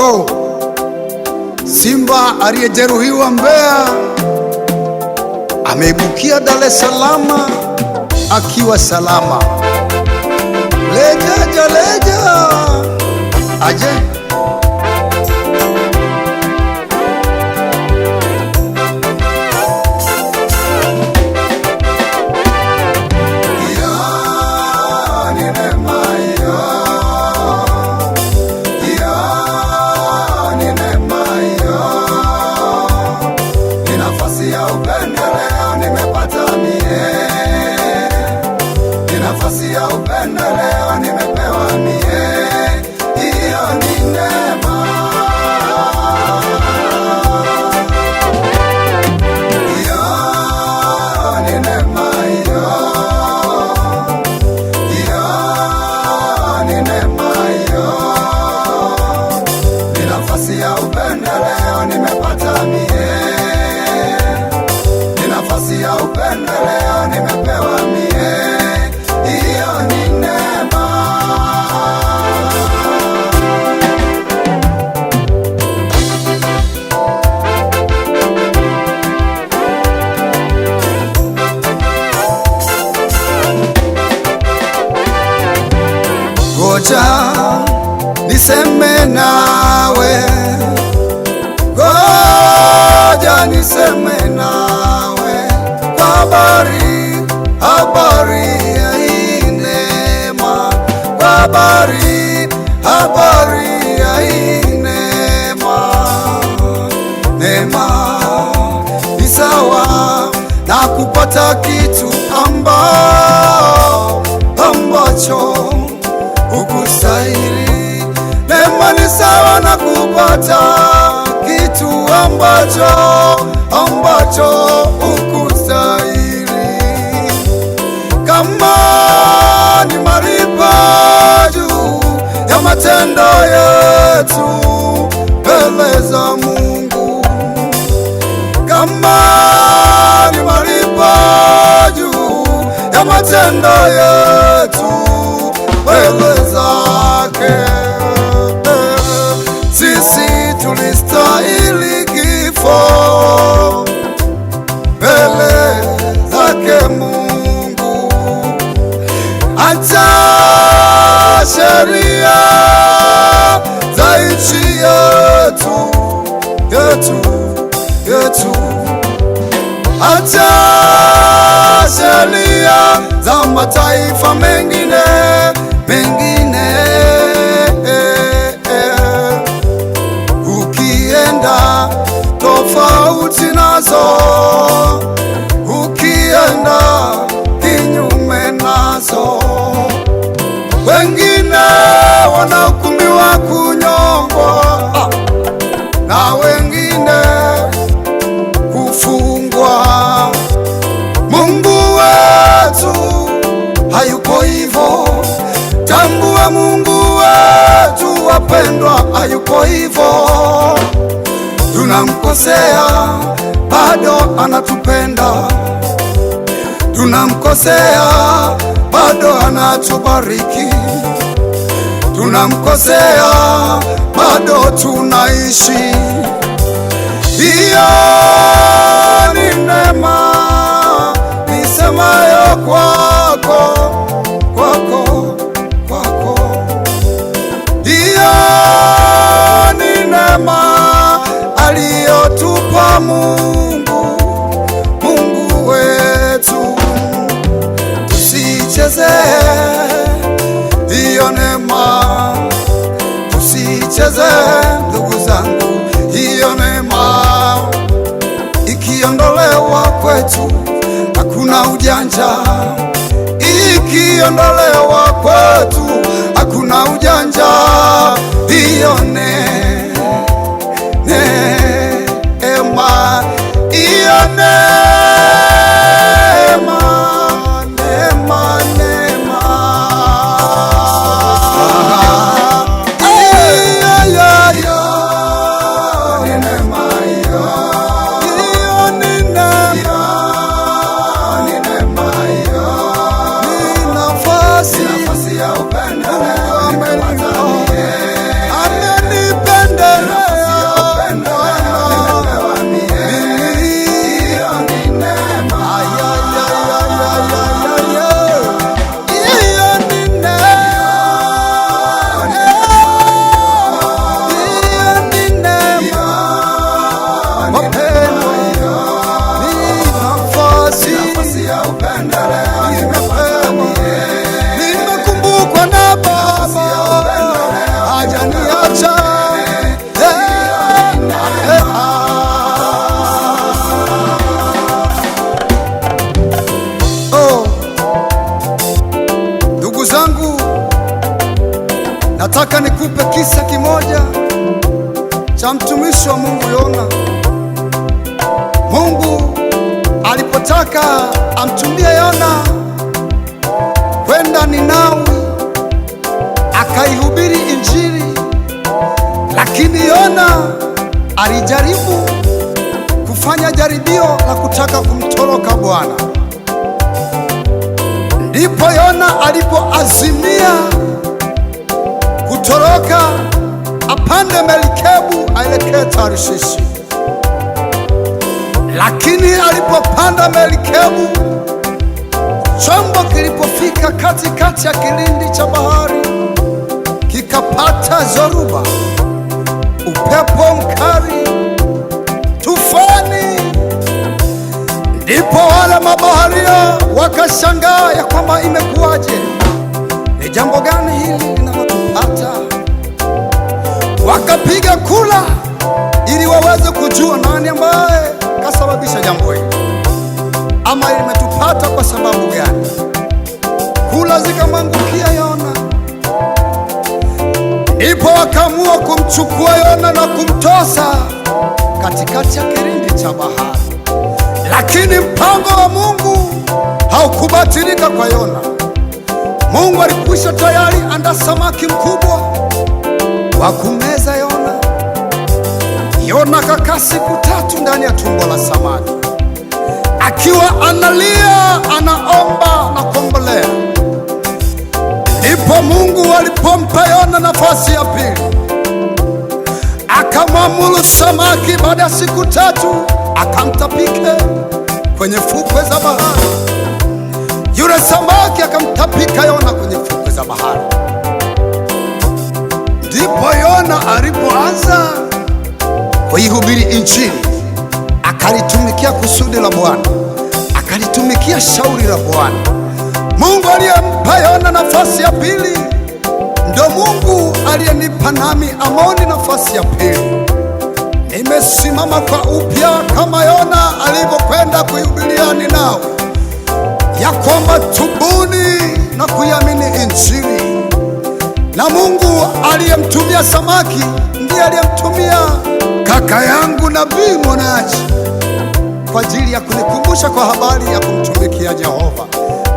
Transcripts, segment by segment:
Oh, simba aliyejeruhiwa Mbeya ameibukia Dar es Salaam akiwa salama. Leja leja aje nafasi ya upendeleo nimepewa mie, hiyo ni neema. Hiyo ni neema, hiyo ni neema, hiyo ni nafasi ya upendeleo nimepata mie, ni nafasi ya upendeleo nimepewa mie. Ngoja niseme nawe, ngoja niseme nawe habari ya hii neema, habari ya hii neema. Neema ni sawa na kupata kitu ambacho ukustahili. Neema ni sawa na kupata kitu ambacho ukustahili. Kama ni malipo juu ya matendo yetu mbele za Mungu, kama ni malipo juu ya matendo yetu mbele zake, sisi tulistahili kifo mbele zake Mungu. Acha sheria za nchi yetu, acha sheria za mataifa mengine, ukienda tofauti nazo, ukienda kinyume nazo, wengine wanahukumiwa kunyongwa na wengine kufungwa. Mungu wetu hayuko hivyo, tambua Mungu wetu wapendwa, hayuko hivyo. Tunamkosea bado anatupenda, tunamkosea bado anatubariki, tunamkosea bado tunaishi. Hiyo ni neema nisemayo kwako. Hiyo ni neema aliyotupa Mungu wetu, tusicheze hiyo neema, tusicheze ndugu zangu. Hiyo neema ikiondolewa kwetu hakuna ujanja, ikiondolewa kwetu hakuna ujanja. Hiyo neema, hiyo nafasi ya upendeleo amenipenda Nataka nikupe kisa kimoja cha mtumishi wa Mungu Yona. Mungu alipotaka amtumie Yona kwenda Ninawi akaihubiri Injili, lakini Yona alijaribu kufanya jaribio la kutaka kumtoroka Bwana. Ndipo Yona alipoazimia kutoroka, apande merikebu aelekee Tarshishi. Lakini alipopanda merikebu, chombo kilipofika katikati ya kilindi cha bahari kikapata zoruba, upepo mkali, tufani. Ndipo wale mabaharia wakashangaa ya kwamba imekuwaje, ni jambo gani hili linalotupata? Wakapiga kula ili waweze kujua nani ambaye kasababisha jambo hili, ama limetupata kwa sababu gani. Kula zikamwangukia Yona, ndipo wakaamua kumchukua Yona na kumtosa katikati ya kilindi cha bahari. Lakini mpango wa Mungu haukubatilika kwa Yona. Mungu alikwisha tayari andaa samaki mkubwa wa kumeza Yona. Yona kakaa siku 3 ndani ya tumbo la samaki, akiwa analia, anaomba na kuombolea. Ndipo Mungu alipompa Yona nafasi ya pili, akamwamuru samaki baada ya siku 3 akamtapike kwenye fukwe za bahari. Yule samaki akamtapika Yona kwenye fukwe za bahari. Ndipo Yona alipoanza kuihubiri Injili, akalitumikia kusudi la Bwana, akalitumikia shauri la Bwana. Mungu aliyempa Yona nafasi ya pili ndo Mungu aliyenipa nami Amoni nafasi ya pili. Nimesimama kwa upya kama Yona alivyokwenda kuihubiria Ninawi, ya kwamba tubuni na kuiamini Injili. Na Mungu aliyemtumia samaki ndiye aliyemtumia kaka yangu Nabii Mwonaji kwa ajili ya kunikumbusha kwa habari ya kumtumikia Jehova.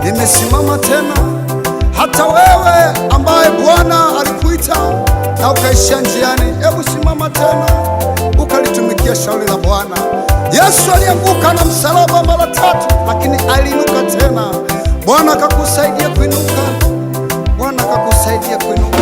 Nimesimama tena. Hata wewe ambaye Bwana alikuita na ukaishia njiani, hebu simama tena ukalitumikia shauri la Bwana. Yesu alianguka na msalaba mara 3, lakini aliinuka tena. Bwana akakusaidia kuinuka. Bwana akakusaidia kuinuka.